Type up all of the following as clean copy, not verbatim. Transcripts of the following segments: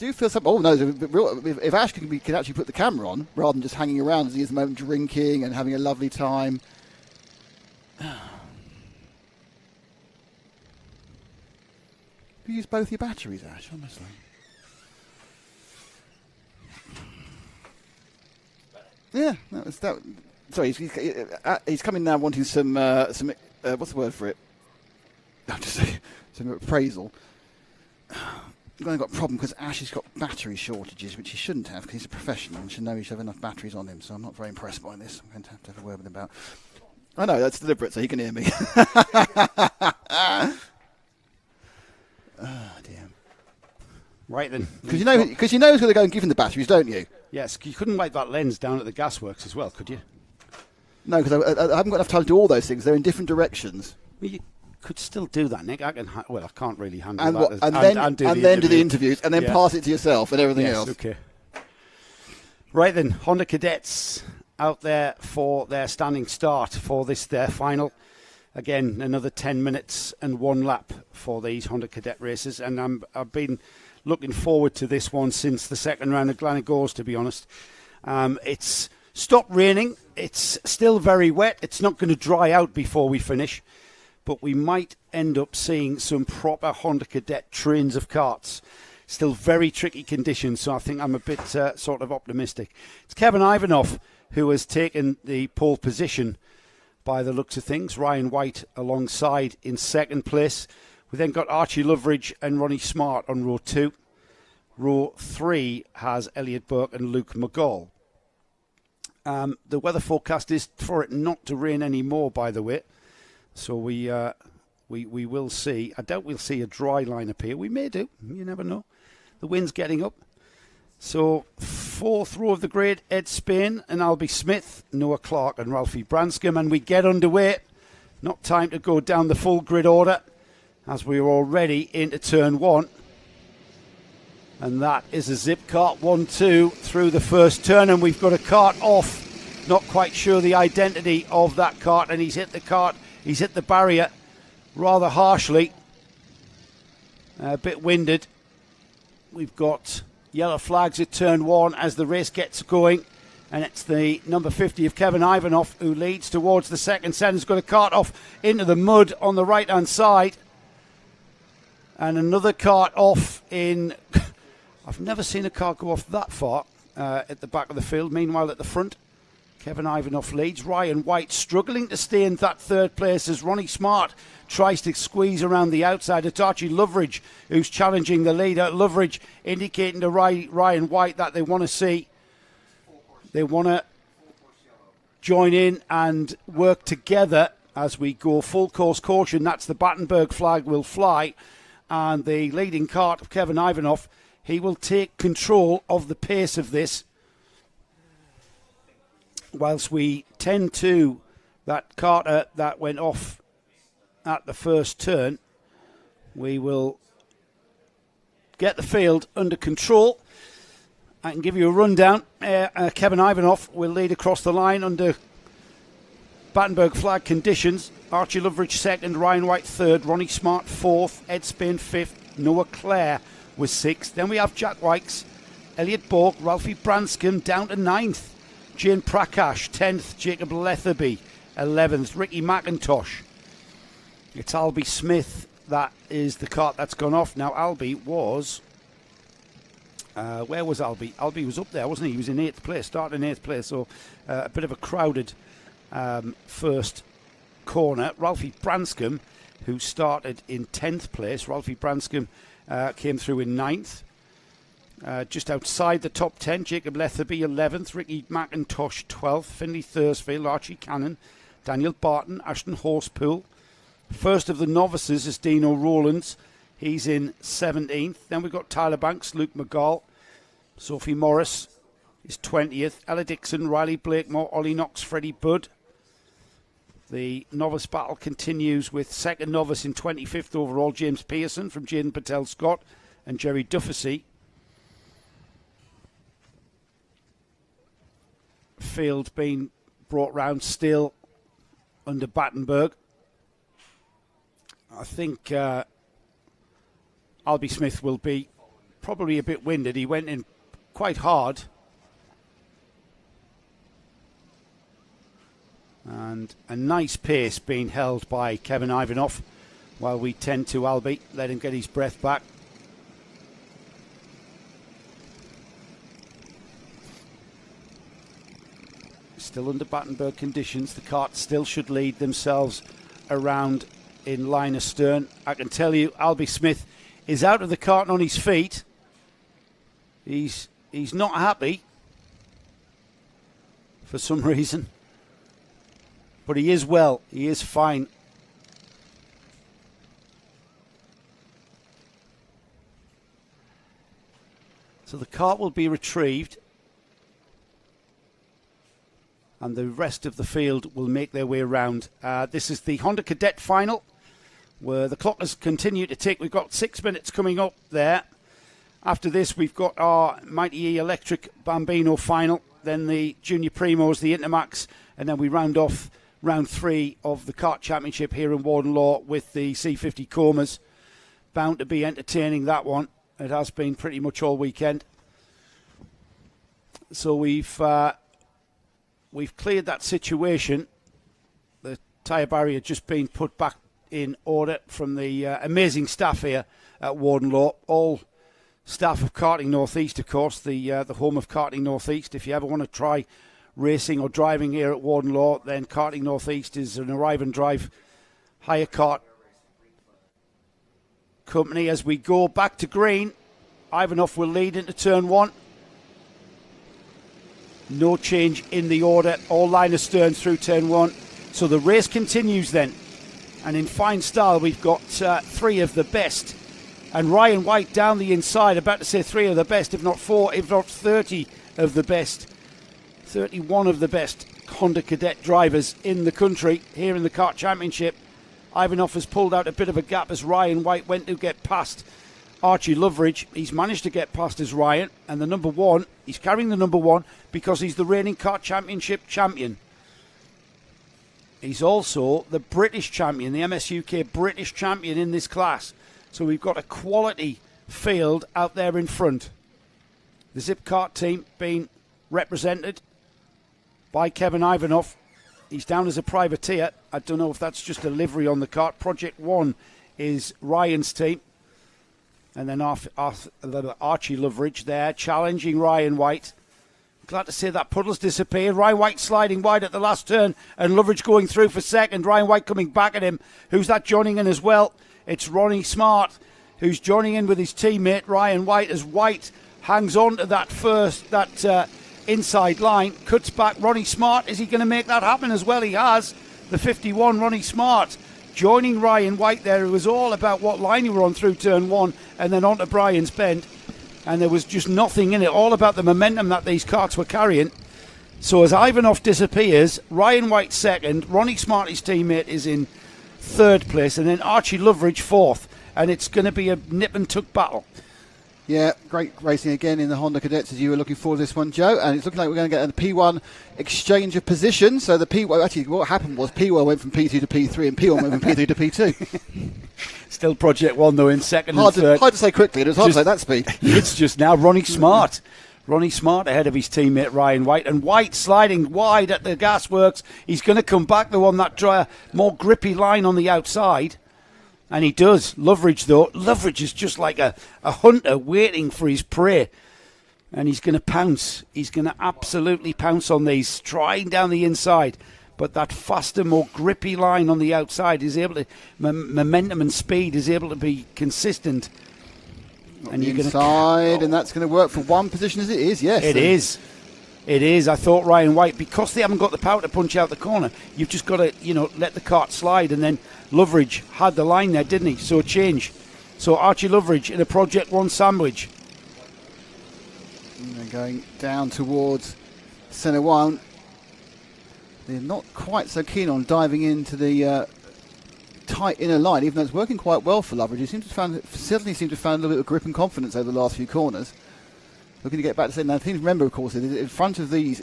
do feel something. Oh no! If Ash can actually put the camera on rather than just hanging around as he is at the moment, drinking and having a lovely time. You use both your batteries, Ash. Honestly. Yeah, that was that. Sorry, he's coming now wanting some what's the word for it? I'll just say some appraisal. I've got a problem because Ash has got battery shortages, which he shouldn't have because he's a professional and should know he should have enough batteries on him. So I'm not very impressed by this. I'm going to have a word with him about. I know that's deliberate, so he can hear me. Oh dear. Right then, because you know who's going to go and give him the batteries, don't you? Yes, you couldn't wipe that lens down at the gasworks as well, could you? No, because I haven't got enough time to do all those things. They're in different directions. Well, you could still do that, Nick. I can't really handle and that. Then do the interviews, and then pass it to yourself and everything else. Okay. Right then, Honda Cadets out there for their standing start for this their final. Again, another 10 minutes and one lap for these Honda Cadet races, and I've been looking forward to this one since the second round of Glenagores, to be honest. It's stopped raining. It's still very wet. It's not going to dry out before we finish, but we might end up seeing some proper Honda Cadet trains of karts. Still very tricky conditions, so I think I'm a bit sort of optimistic. It's Kevin Ivanov who has taken the pole position by the looks of things. Ryan White alongside in second place. We then got Archie Loveridge and Ronnie Smart on row 2. Row 3 has Elliot Burke and Luke McGall. The weather forecast is for it not to rain anymore, by the way. So we will see. I doubt we'll see a dry line appear. We may do. You never know. The wind's getting up. So, fourth row of the grid, Ed Spain and Albie Smith, Noah Clark and Ralphie Branscombe. And we get underway. Not time to go down the full grid order as we are already into turn 1. And that is a zip kart 1-2 through the first turn. And we've got a kart off. Not quite sure the identity of that kart. And he's hit the kart. He's hit the barrier rather harshly. A bit winded. We've got yellow flags at turn 1 as the race gets going. And it's the number 50 of Kevin Ivanov who leads towards the second set. He's got a kart off into the mud on the right-hand side. And another kart off in... I've never seen a kart go off that far at the back of the field. Meanwhile, at the front, Kevin Ivanov leads. Ryan White struggling to stay in that third place as Ronnie Smart tries to squeeze around the outside. It's Archie Loveridge who's challenging the leader. Loveridge indicating to Ryan White that they want to see. They want to join in and work together as we go full course caution. That's the Battenberg flag will fly. And the leading kart of Kevin Ivanov, he will take control of the pace of this. Whilst we tend to that Carter that went off at the first turn, we will get the field under control. I can give you a rundown. Kevin Ivanov will lead across the line under Battenberg flag conditions. Archie Loveridge second, Ryan White third, Ronnie Smart fourth, Ed Spain fifth, Noah Clare was sixth. Then we have Jack Wykes, Elliot Borg, Ralphie Branscombe down to ninth, Jane Prakash 10th, Jacob Letherby 11th, Ricky McIntosh. It's Albie Smith that is the kart that's gone off. Now Albie was... where was Albie? Albie was up there, wasn't he? He was in 8th place, started in 8th place, so a bit of a crowded first corner. Ralphie Branscombe, who started in 10th place. Ralphie Branscombe came through in 9th. Just outside the top 10, Jacob Letherby 11th, Ricky McIntosh 12th, Finley Thursfield, Archie Cannon, Daniel Barton, Ashton Horsepool. First of the novices is Dino Rowlands. He's in 17th. Then we've got Tyler Banks, Luke McGall, Sophie Morris is 20th, Ella Dixon, Riley Blakemore, Ollie Knox, Freddie Budd. The novice battle continues with second novice in 25th overall, James Pearson from Jaden Patel Scott and Jerry Dufficy. Field being brought round still under Battenberg. I think Albie Smith will be probably a bit winded. He went in quite hard. And a nice pace being held by Kevin Ivanov while we tend to Albie, let him get his breath back. Still under Battenberg conditions. The karts still should lead themselves around in line astern. I can tell you, Albie Smith is out of the kart and on his feet. He's not happy for some reason. But he is well. He is fine. So the kart will be retrieved. And the rest of the field will make their way around. This is the Honda Cadet final, where the clock has continued to tick. We've got 6 minutes coming up there. After this, we've got our Mighty E Electric Bambino final, then the Junior Primos, the Intermax, and then we round off round 3 of the kart championship here in Warden Law with the C50 Comas. Bound to be entertaining, that one. It has been pretty much all weekend. So we've cleared that situation. The tyre barrier just been put back in order from the amazing staff here at Warden Law. All staff of Karting North East, of course, the home of Karting North East. If you ever want to try racing or driving here at Warden Law, then Karting North East is an arrive and drive hire kart company. As we go back to green, Ivanov will lead into turn 1. No change in the order, all line astern through turn 1. So the race continues then. And in fine style, we've got 3 of the best. And Ryan White down the inside, about to say 3 of the best, if not 4, if not 30 of the best. 31 of the best Honda Cadet drivers in the country here in the kart championship. Ivanov has pulled out a bit of a gap as Ryan White went to get past Archie Loveridge. He's managed to get past as Ryan, and the number 1, he's carrying the number 1 because he's the reigning kart championship champion. He's also the British champion, the MSUK British champion in this class. So we've got a quality field out there in front. The Zip Kart team being represented by Kevin Ivanov. He's down as a privateer. I don't know if that's just a livery on the kart. Project 1 is Ryan's team. And then Archie Loveridge there, challenging Ryan White. Glad to see that puddle's disappeared. Ryan White sliding wide at the last turn, and Loveridge going through for second. Ryan White coming back at him. Who's that joining in as well? It's Ronnie Smart, who's joining in with his teammate Ryan White, as White hangs on to that inside line, cuts back. Ronnie Smart, is he going to make that happen as well? He has. The 51, Ronnie Smart, joining Ryan White there. It was all about what line you were on through turn 1 and then on to Brian's Bend. And there was just nothing in it, all about the momentum that these karts were carrying. So as Ivanov disappears, Ryan White second, Ronnie Smart, his teammate, is in third place, and then Archie Loveridge fourth. And it's going to be a nip and tuck battle. Yeah, great racing again in the Honda Cadets as you were looking for this one, Joe. And it's looking like we're going to get a P1 exchange of position. So the P1, actually what happened was P1 went from P2 to P3 and P1 went from P3 to P2. Still Project 1 though in second and third. Hard to say quickly, it was hard to say that speed. It's just now Ronnie Smart. Ronnie Smart ahead of his teammate Ryan White. And White sliding wide at the gasworks. He's going to come back though on that more grippy line on the outside. And he does. Loveridge, though. Loveridge is just like a hunter waiting for his prey. And he's going to pounce. He's going to absolutely pounce on these, striding down the inside. But that faster, more grippy line on the outside is able to, momentum and speed is able to be consistent. And you're inside, and that's going to work for one position as it is, yes. It is. It is. I thought Ryan White, because they haven't got the power to punch out the corner, you've just got to, let the kart slide. And then Loveridge had the line there, didn't he? So a change. So Archie Loveridge in a Project 1 sandwich. And they're going down towards centre 1. They're not quite so keen on diving into the tight inner line, even though it's working quite well for Loveridge. He certainly seemed to have found a little bit of grip and confidence over the last few corners. Looking to get back to saying, now the thing to remember, of course, is in front of these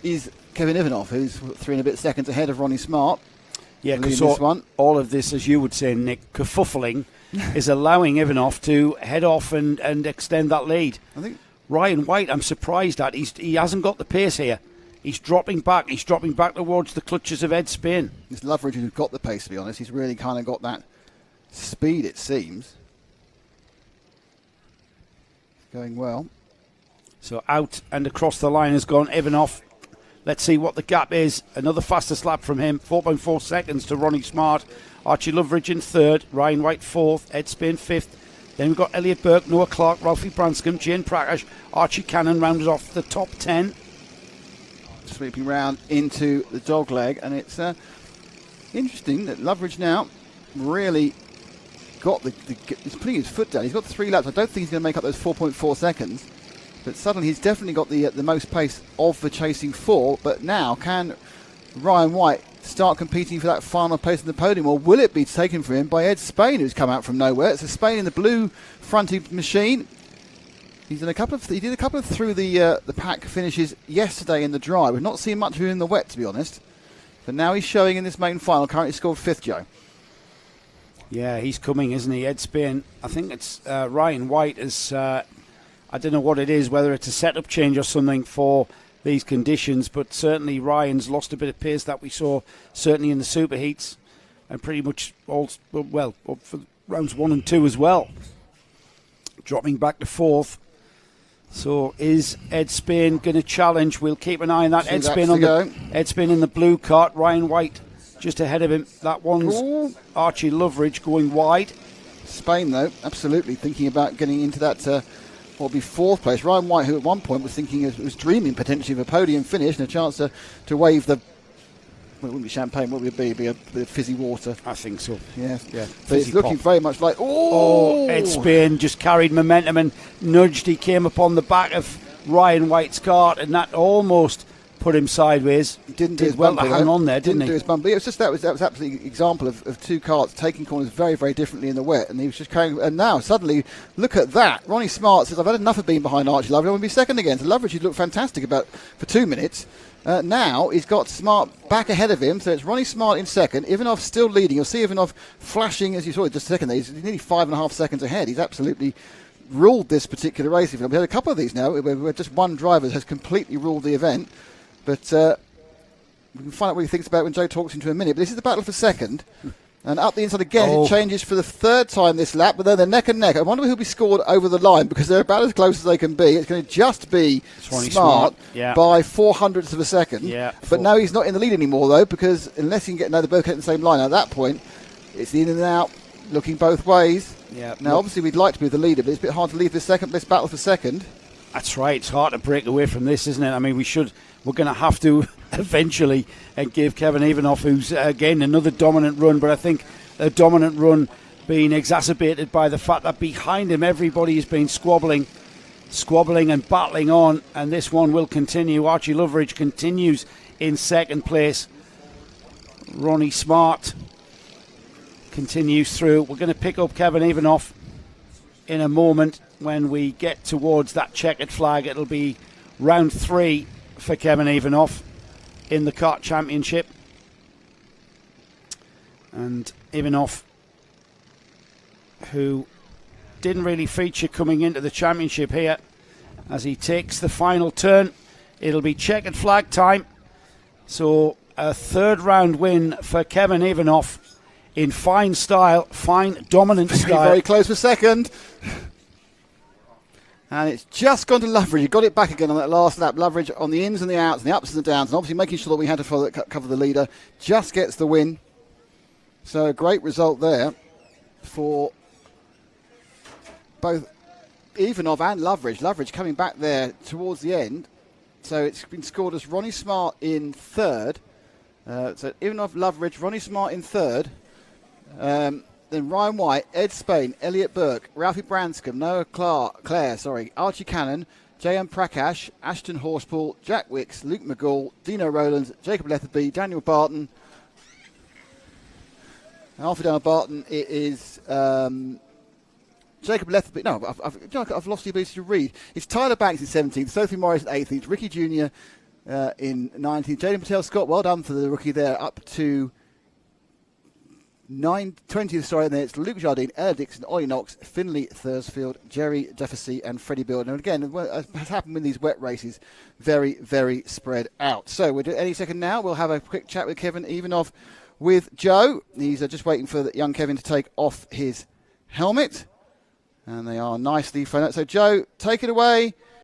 is Kevin Ivanov, who's 3 and a bit seconds ahead of Ronnie Smart. Yeah, because all of this, as you would say, Nick, kerfuffling is allowing Ivanov to head off and extend that lead. I think Ryan White, I'm surprised at. He hasn't got the pace here. He's dropping back. He's dropping back towards the clutches of Ed Spain. it's Loveridge who's got the pace, to be honest. He's really kind of got that speed, it seems. Going well. So out and across the line has gone Ivanov. Let's see what the gap is. Another fastest lap from him. 4.4 seconds to Ronnie Smart. Archie Loveridge in third. Ryan White fourth. Ed Spain fifth. Then we've got Elliot Burke, Noah Clark, Ralphie Branscombe, Jane Prakash, Archie Cannon rounded off the top 10. Sweeping round into the dog leg, and it's interesting that Loveridge now really got he's putting his foot down. He's got 3 laps. I don't think he's going to make up those 4.4 seconds, but suddenly he's definitely got the most pace of the chasing 4. But now, can Ryan White start competing for that final place in the podium, or will it be taken from him by Ed Spain, who's come out from nowhere? It's a Spain in the blue fronted machine. He did a couple of through the pack finishes yesterday in the dry. We've not seen much of him in the wet, to be honest. But now he's showing in this main final. Currently scored 5th, Joe. Yeah, he's coming, isn't he? Ed Spain. I think it's Ryan White is. I don't know what it is, whether it's a setup change or something for these conditions, but certainly Ryan's lost a bit of pace that we saw certainly in the superheats, and pretty much all up for rounds 1 and 2 as well. Dropping back to 4th. So is Ed Spain going to challenge? We'll keep an eye on that. Ed Spain in the blue cart. Ryan White just ahead of him. That one's Archie Loveridge going wide. Spain, though, absolutely thinking about getting into that what will be 4th place. Ryan White, who at one point was dreaming potentially of a podium finish and a chance to wave the... Well, it wouldn't be champagne, what would it be? It'd be a bit of fizzy water. I think so. Yeah. But it's looking very much like... Ed Spain just carried momentum and nudged. He came upon the back of Ryan White's cart, and that almost put him sideways. He didn't do his well bumper, to hang on there, didn't he? Do his bumper. It was just that was absolutely an example of 2 carts taking corners very, very differently in the wet, and he was just carrying. And now suddenly, look at that. Ronnie Smart says, "I've had enough of being behind Archie Loveridge. I want to be second again." So Loveridge, who looked fantastic for 2 minutes. Now he's got Smart back ahead of him, so it's Ronnie Smart in second. Ivanov still leading. You'll see Ivanov flashing, as you saw just a second there. He's nearly 5.5 seconds ahead. He's absolutely ruled this particular race. We've had a couple of these now where just one driver has completely ruled the event. But we can find out what he thinks about it when Joe talks into a minute. But this is the battle for second. And up the inside again, it changes for the 3rd time this lap, but then they're neck and neck. I wonder who'll be scored over the line, because they're about as close as they can be. It's going to just be Smart by 400ths of a second. Yeah, but now he's not in the lead anymore, though, because unless he can get another both at the same line, at that point, it's in and out, looking both ways. Yeah. Now, obviously, we'd like to be the leader, but it's a bit hard to leave this battle for second. That's right. It's hard to break away from this, isn't it? I mean, we're going to have to eventually give Kevin Ivanov, who's, again, another dominant run, but I think a dominant run being exacerbated by the fact that behind him everybody has been squabbling and battling on, and this one will continue. Archie Loveridge continues in second place. Ronnie Smart continues through. We're going to pick up Kevin Ivanov in a moment. When we get towards that checkered flag, it'll be round 3 for Kevin Ivanov in the kart championship. And Ivanov, who didn't really feature coming into the championship here, as he takes the final turn, it'll be checkered flag time. So a 3rd round win for Kevin Ivanov in fine style, fine dominant style. Very close for second. And it's just gone to Loveridge. He got it back again on that last lap. Loveridge on the ins and the outs and the ups and the downs, and obviously making sure that we had to cover the leader. Just gets the win. So a great result there for both Ivanov and Loveridge. Loveridge coming back there towards the end. So it's been scored as Ronnie Smart in 3rd. So Ivanov, Loveridge, Ronnie Smart in 3rd. Then Ryan White, Ed Spain, Elliot Burke, Ralphie Branscombe, Noah Clare, Archie Cannon, J.M. Prakash, Ashton Horspool, Jack Wicks, Luke McGall, Dino Rowlands, Jacob Letherby, Daniel Barton. And after Daniel Barton, it is Jacob Letherby. No, I've lost the ability to read. It's Tyler Banks in 17th, Sophie Morris in 18th, Ricky Jr. In 19th, Jaden Patel Scott. Well done for the rookie there, up to 9:20 sorry, and then it's Luke Jardine, Ella Dixon, Ollie Knox, Finley Thursfield, Jerry Jeffersey, and Freddie Builder. And again, as has happened with these wet races, very, very spread out. So we'll do any second now. We'll have a quick chat with Kevin Ivanov with Joe. He's just waiting for young Kevin to take off his helmet. And they are nicely thrown out. So, Joe, take it away.